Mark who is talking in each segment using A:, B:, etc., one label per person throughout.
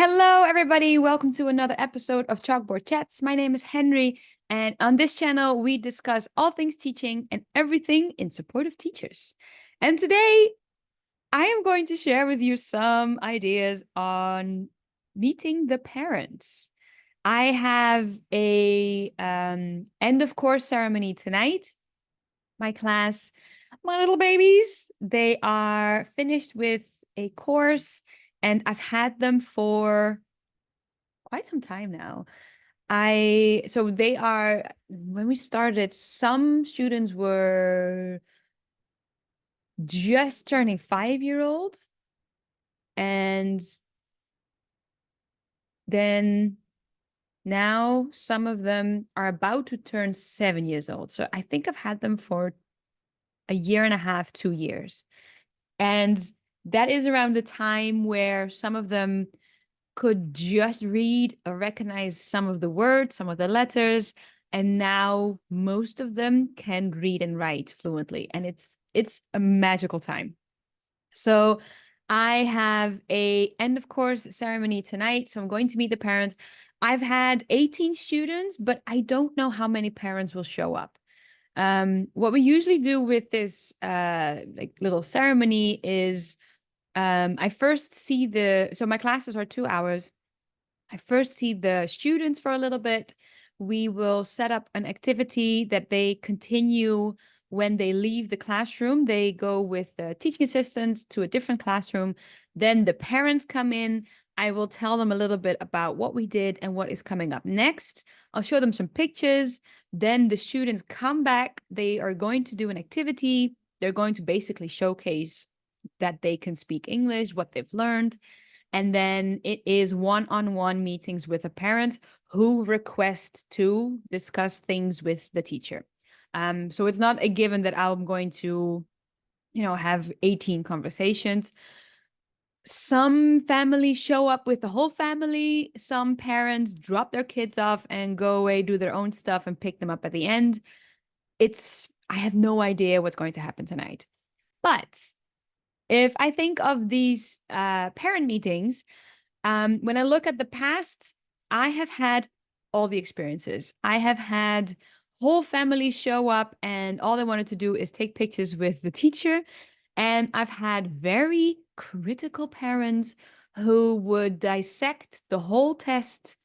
A: Hello, everybody. Welcome to another episode of Chalkboard Chats. My name is Henry, and on this channel, we discuss all things teaching and everything in support of teachers. And today, I am going to share with you some ideas on meeting the parents. I have a end of course ceremony tonight. My class, my little babies, they are finished with a course, and I've had them for quite some time now. So they are, when we started, some students were just turning 5-year-old. And then now some of them are about to turn 7 years old. So I think I've had them for a year and a half, 2 years. And that is around the time where some of them could just read or recognize some of the words, some of the letters, and now most of them can read and write fluently, and it's a magical time. So I have a end of course ceremony tonight, so I'm going to meet the parents. I've had 18 students, but I don't know how many parents will show up. What we usually do with this like little ceremony is I first see so my classes are 2 hours. I first see the students for a little bit. We will set up an activity that they continue when they leave the classroom. They go with the teaching assistants to a different classroom. Then the parents come in. I will tell them a little bit about what we did and what is coming up next. I'll show them some pictures. Then the students come back. They are going to do an activity. They're going to basically showcase that they can speak English, what they've learned. And then it is one-on-one meetings with a parent who request to discuss things with the teacher. So it's not a given that I'm going to, have 18 conversations. Some families show up with the whole family. Some parents drop their kids off and go away, do their own stuff, and pick them up at the end. I have no idea what's going to happen tonight. But if I think of these parent meetings, when I look at the past, I have had all the experiences. I have had whole families show up and all they wanted to do is take pictures with the teacher. And I've had very critical parents who would dissect the whole test,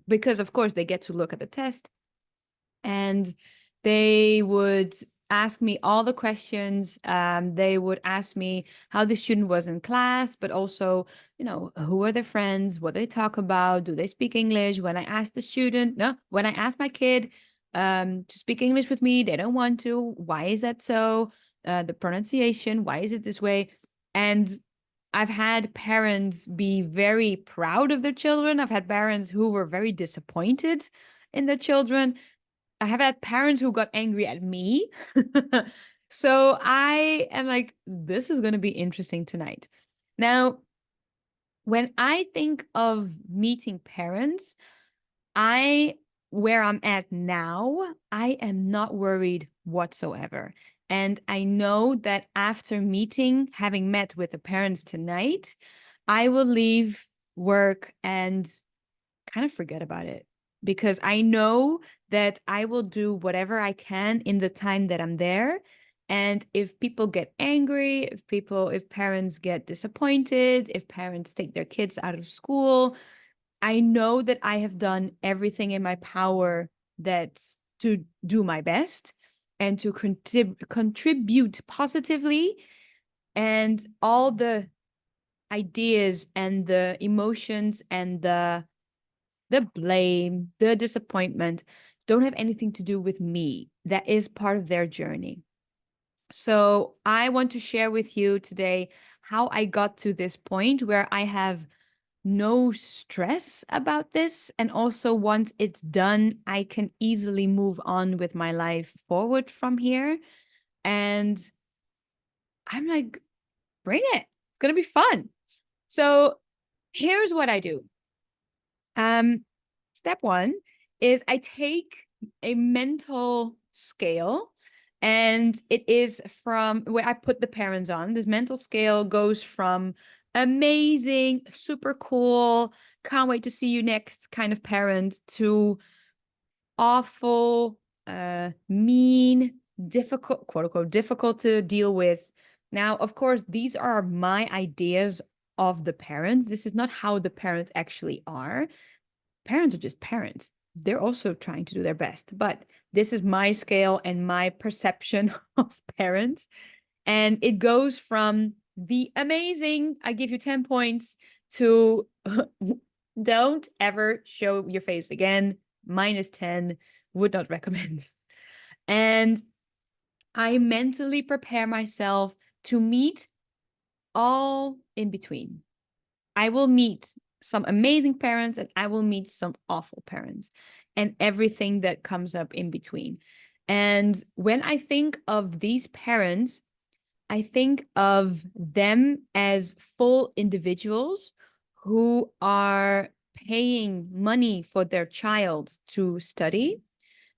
A: because, of course, they get to look at the test, and they would ask me all the questions. They would ask me how the student was in class, but also, who are their friends, what they talk about, do they speak English? When I ask the student, no, when I ask my kid to speak English with me, they don't want to. Why is that so? The pronunciation, why is it this way? And I've had parents be very proud of their children. I've had parents who were very disappointed in their children. I have had parents who got angry at me. So I am like, this is going to be interesting tonight. Now, when I think of meeting parents, where I'm at now, I am not worried whatsoever. And I know that after having met with the parents tonight, I will leave work and kind of forget about it, because I know that I will do whatever I can in the time that I'm there. And if people get angry, if parents get disappointed, if parents take their kids out of school, I know that I have done everything in my power that's to do my best and to contribute positively, and all the ideas and the emotions and the blame, the disappointment don't have anything to do with me. That is part of their journey. So I want to share with you today how I got to this point where I have no stress about this. And also, once it's done, I can easily move on with my life forward from here. And I'm like, bring it. It's going to be fun. So here's what I do. Step one is I take a mental scale, and it is from where I put the parents on. This mental scale goes from amazing, super cool, can't wait to see you next kind of parent, to awful, mean, difficult, quote unquote, difficult to deal with. Now, of course, these are my ideas of the parents. This is not how the parents actually are. Parents are just parents. They're also trying to do their best, but this is my scale and my perception of parents. And it goes from the amazing, I give you 10 points, to don't ever show your face again, -10, would not recommend. And I mentally prepare myself to meet all in between. I will meet some amazing parents and I will meet some awful parents and everything that comes up in between. And when I think of these parents, I think of them as full individuals who are paying money for their child to study.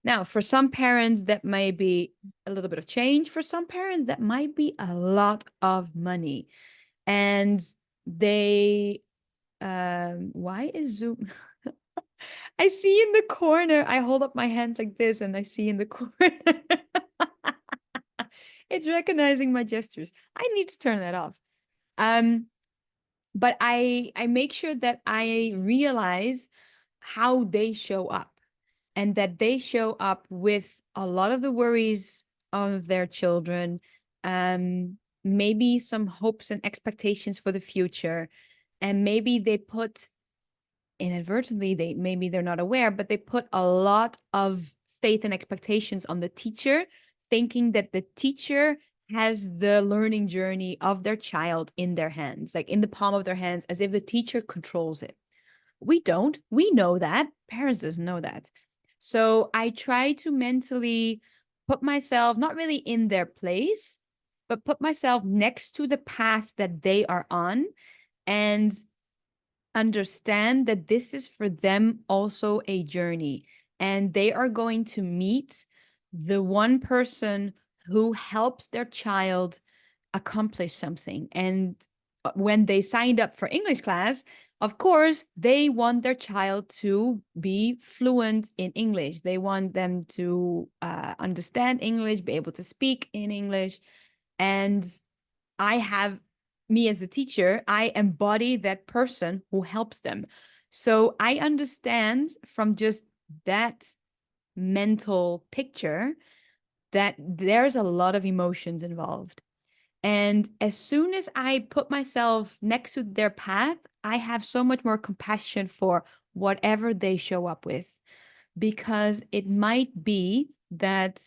A: Now, for some parents, that may be a little bit of change. For some parents, that might be a lot of money. And they, why is Zoom? I see in the corner, I hold up my hands like this and I see in the corner. It's recognizing my gestures. I need to turn that off. But I make sure that I realize how they show up, and that they show up with a lot of the worries of their children, maybe some hopes and expectations for the future, and maybe they put, inadvertently, maybe they're not aware, but they put a lot of faith and expectations on the teacher, thinking that the teacher has the learning journey of their child in their hands, like in the palm of their hands, as if the teacher controls it. We don't. We know that. Parents doesn't know that. So I try to mentally put myself not really in their place, but put myself next to the path that they are on, and understand that this is for them also a journey, and they are going to meet the one person who helps their child accomplish something. And when they signed up for English class, of course, they want their child to be fluent in English. They want them to understand English, be able to speak in English. And I have, me as a teacher, I embody that person who helps them. So I understand from just that mental picture that there's a lot of emotions involved. And as soon as I put myself next to their path, I have so much more compassion for whatever they show up with, because it might be that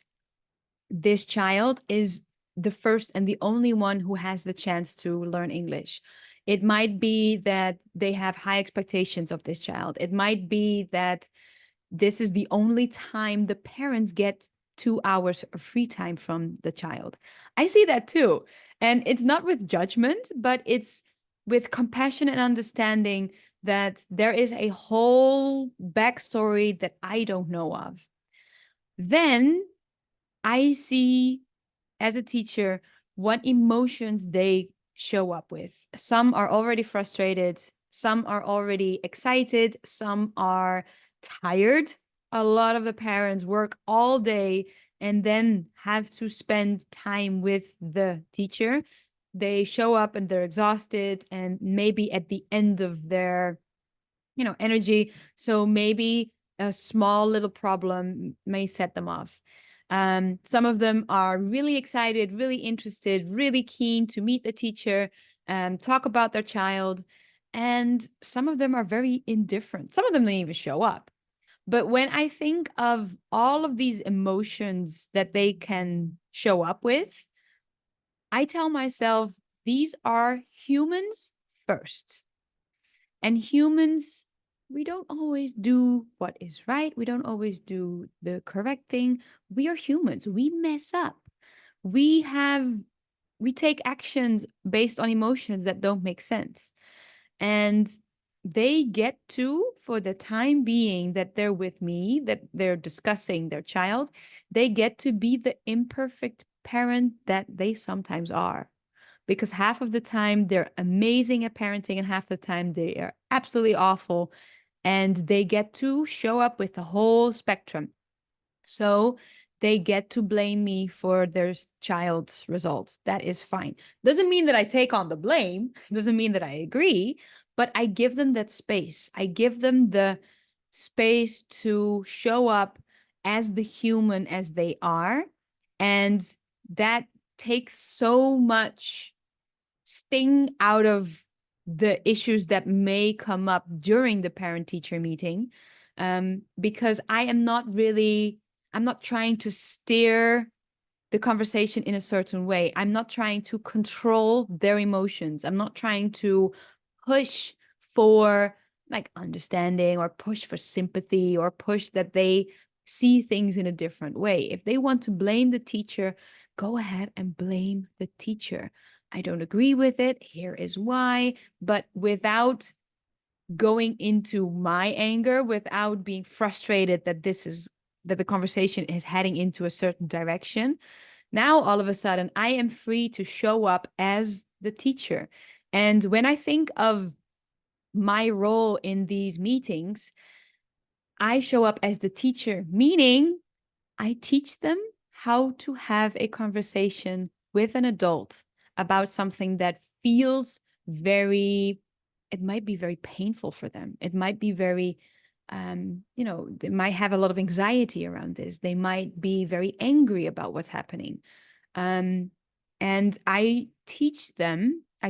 A: this child is the first and the only one who has the chance to learn English. It might be that they have high expectations of this child. It might be that this is the only time the parents get 2 hours of free time from the child. I see that too. And it's not with judgment, but it's with compassion and understanding that there is a whole backstory that I don't know of. Then I see, as a teacher, what emotions they show up with. Some are already frustrated, some are already excited, some are tired. A lot of the parents work all day and then have to spend time with the teacher. They show up and they're exhausted and maybe at the end of their energy. So maybe a small little problem may set them off. Some of them are really excited, really interested, really keen to meet the teacher, talk about their child. And some of them are very indifferent. Some of them don't even show up. But when I think of all of these emotions that they can show up with, I tell myself, these are humans first. And humans, we don't always do what is right. We don't always do the correct thing. We are humans. We mess up. We take actions based on emotions that don't make sense. And they get to, for the time being that they're with me, that they're discussing their child, they get to be the imperfect parent that they sometimes are. because half of the time they're amazing at parenting and half the time they are absolutely awful. And they get to show up with the whole spectrum. So they get to blame me for their child's results. That is fine. Doesn't mean that I take on the blame, doesn't mean that I agree, but I give them that space. I give them the space to show up as the human as they are. And that takes so much sting out of the issues that may come up during the parent teacher meeting, because I'm not trying to steer the conversation in a certain way. I'm not trying to control their emotions. I'm not trying to push for like understanding or push for sympathy or push that they see things in a different way. If they want to blame the teacher, go ahead and blame the teacher. I don't agree with it. Here is why, but without going into my anger, without being frustrated that that the conversation is heading into a certain direction. Now, all of a sudden, I am free to show up as the teacher. And when I think of my role in these meetings, I show up as the teacher, meaning I teach them how to have a conversation with an adult about something that feels it might be very painful for them. It might be very, they might have a lot of anxiety around this. They might be very angry about what's happening. Um, and I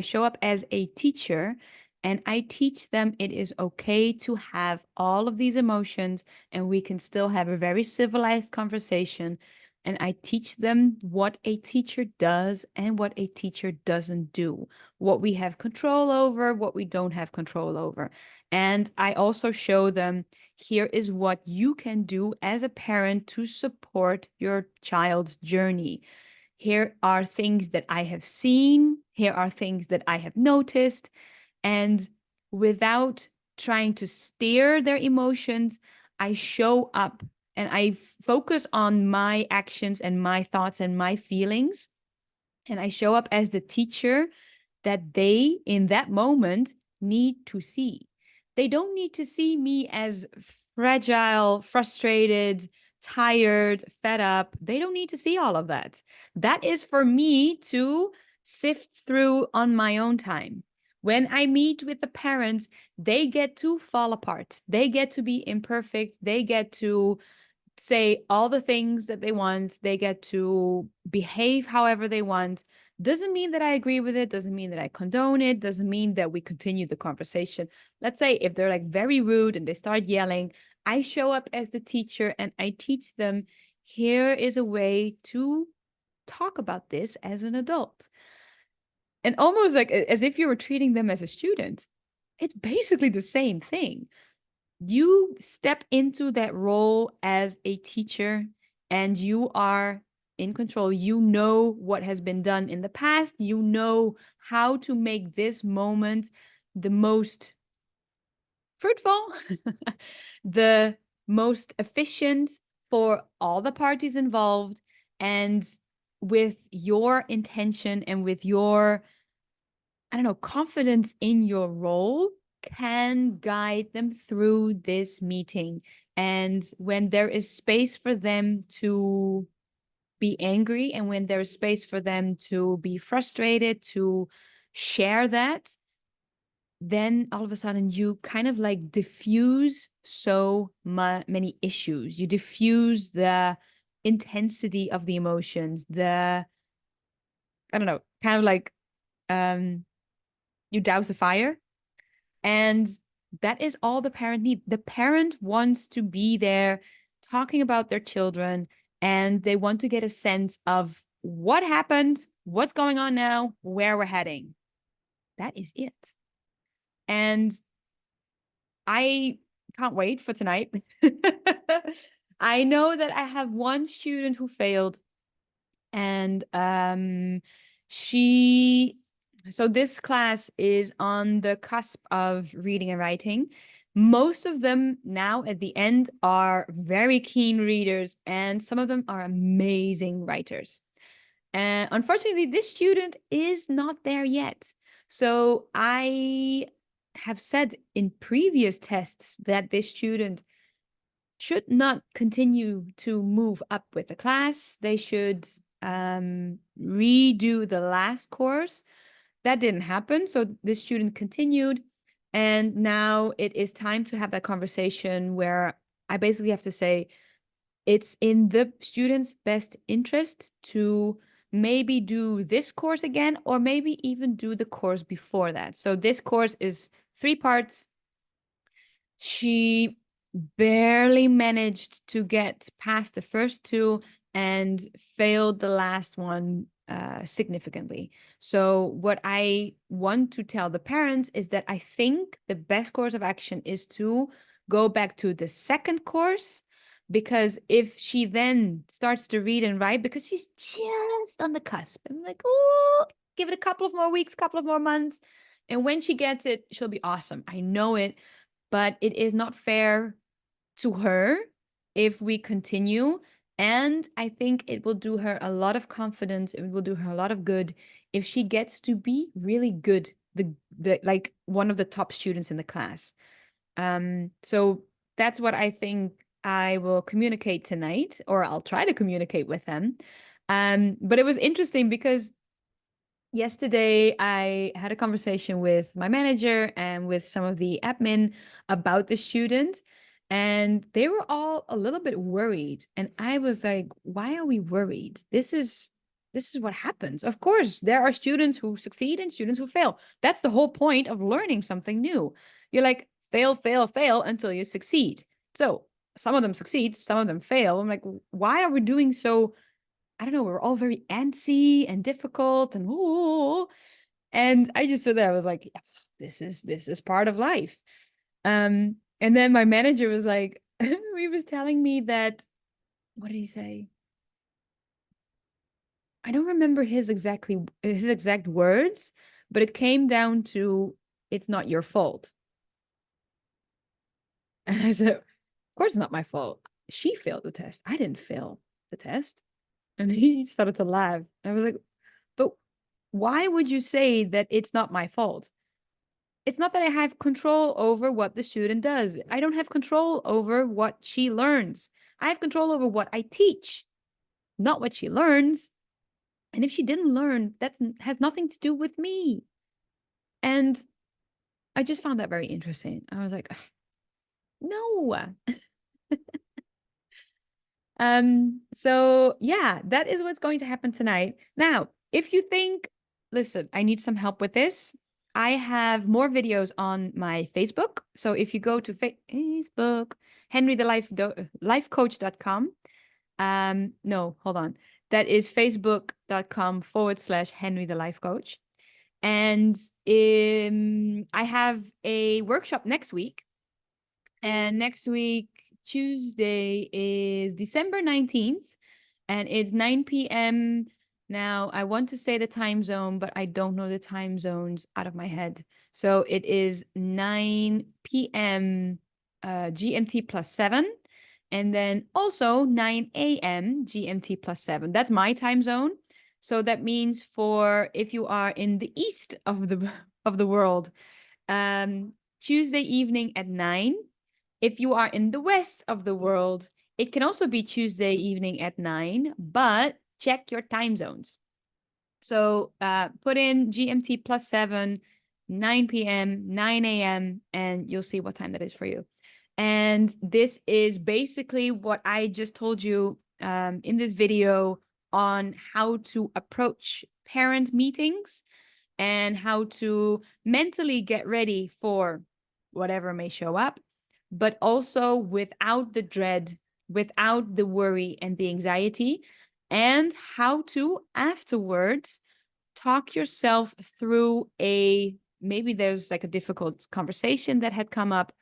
A: show up as a teacher and I teach them it is okay to have all of these emotions and we can still have a very civilized conversation. And I teach them what a teacher does and what a teacher doesn't do, what we have control over, what we don't have control over. And I also show them here is what you can do as a parent to support your child's journey. Here are things that I have seen. Here are things that I have noticed. And without trying to steer their emotions, I show up and I focus on my actions and my thoughts and my feelings. And I show up as the teacher that they, in that moment, need to see. They don't need to see me as fragile, frustrated, tired, fed up. They don't need to see all of that. That is for me to sift through on my own time. When I meet with the parents, they get to fall apart. They get to be imperfect. They get to say all the things that they want. They get to behave however they want. Doesn't mean that I agree with it. Doesn't mean that I condone it. Doesn't mean that we continue the conversation. Let's say if they're like very rude and they start yelling, I show up as the teacher and I teach them here is a way to talk about this as an adult. And almost like as if you were treating them as a student. It's basically the same thing. You step into that role as a teacher and you are in control. You know what has been done in the past. You know how to make this moment the most fruitful, the most efficient for all the parties involved. And with your intention and with your, I don't know, confidence in your role can guide them through this meeting. And when there is space for them to be angry and when there's space for them to be frustrated, to share that, then all of a sudden you kind of like diffuse so many issues. You diffuse the intensity of the emotions, I don't know, kind of like you douse the fire. And that is all the parent needs. The parent wants to be there talking about their children and they want to get a sense of what happened, what's going on now, where we're heading. That is it. And I can't wait for tonight. I know that I have one student who failed and so this class is on the cusp of reading and writing. Most of them now at the end are very keen readers and some of them are amazing writers. And unfortunately, this student is not there yet. So I have said in previous tests that this student should not continue to move up with the class. They should redo the last course. That didn't happen. So this student continued. And now it is time to have that conversation where I basically have to say, it's in the student's best interest to maybe do this course again, or maybe even do the course before that. So this course is 3 parts. She barely managed to get past the first 2 and failed the last one significantly. So what I want to tell the parents is that I think the best course of action is to go back to the second course, because if she then starts to read and write, because she's just on the cusp, I'm like, oh, give it a couple of more weeks, couple of more months, and when she gets it, she'll be awesome. I know it. But it is not fair to her if we continue. And I think it will do her a lot of confidence. It will do her a lot of good if she gets to be really good, the like one of the top students in the class. So that's what I think I will communicate tonight, or I'll try to communicate with them. But it was interesting because yesterday, I had a conversation with my manager and with some of the admin about the student, and they were all a little bit worried. And I was like, "Why are we worried? This is what happens. Of course, there are students who succeed and students who fail. That's the whole point of learning something new. You're like fail, fail, fail until you succeed. So some of them succeed, some of them fail. I'm like, why are we doing so? I don't know, we're all very antsy and difficult and ooh. And I just stood there. I was like, yeah, this is part of life. And then my manager was like, he was telling me that, what did he say? I don't remember his exact words, but it came down to, it's not your fault. And I said, of course it's not my fault. She failed the test. I didn't fail the test. And he started to laugh. I was like, but why would you say that it's not my fault? It's not that I have control over what the student does. I don't have control over what she learns. I have control over what I teach, not what she learns. And if she didn't learn, that has nothing to do with me. And I just found that very interesting. I was like, no. So yeah, that is what's going to happen tonight. Now, if you think, listen, I need some help with this, I have more videos on my Facebook. So if you go to Facebook, henrythelifecoach.com. No, hold on. That is facebook.com/Henry the Life Coach. And I have a workshop next week. And next week, Tuesday, is December 19th, and it's 9 p.m. Now, I want to say the time zone, but I don't know the time zones out of my head. So it is 9 p.m. GMT +7, and then also 9 a.m. GMT +7. That's my time zone. So that means for if you are in the east of the world, Tuesday evening at 9. If you are in the west of the world, it can also be Tuesday evening at 9, but check your time zones. So put in GMT +7, 9 p.m., 9 a.m., and you'll see what time that is for you. And this is basically what I just told you in this video on how to approach parent meetings and how to mentally get ready for whatever may show up, but also without the dread, without the worry and the anxiety, and how to afterwards talk yourself through maybe there's like a difficult conversation that had come up,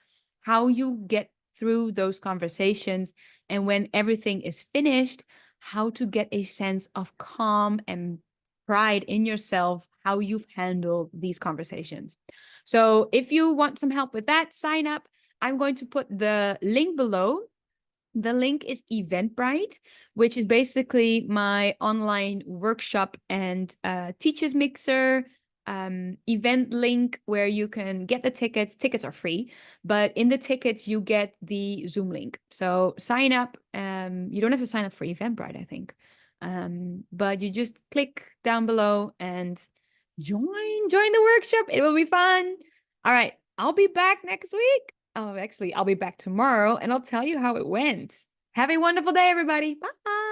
A: how you get through those conversations, and when everything is finished, how to get a sense of calm and pride in yourself, how you've handled these conversations. So if you want some help with that, sign up. I'm going to put the link below The link is Eventbrite, which is basically my online workshop and teachers mixer event link where you can get the tickets. Tickets are free, but in the tickets you get the Zoom link. So sign up. You don't have to sign up for Eventbrite, I think, but you just click down below and join the workshop. It will be fun. All right, I'll be back next week. Oh, actually, I'll be back tomorrow and I'll tell you how it went. Have a wonderful day, everybody. Bye.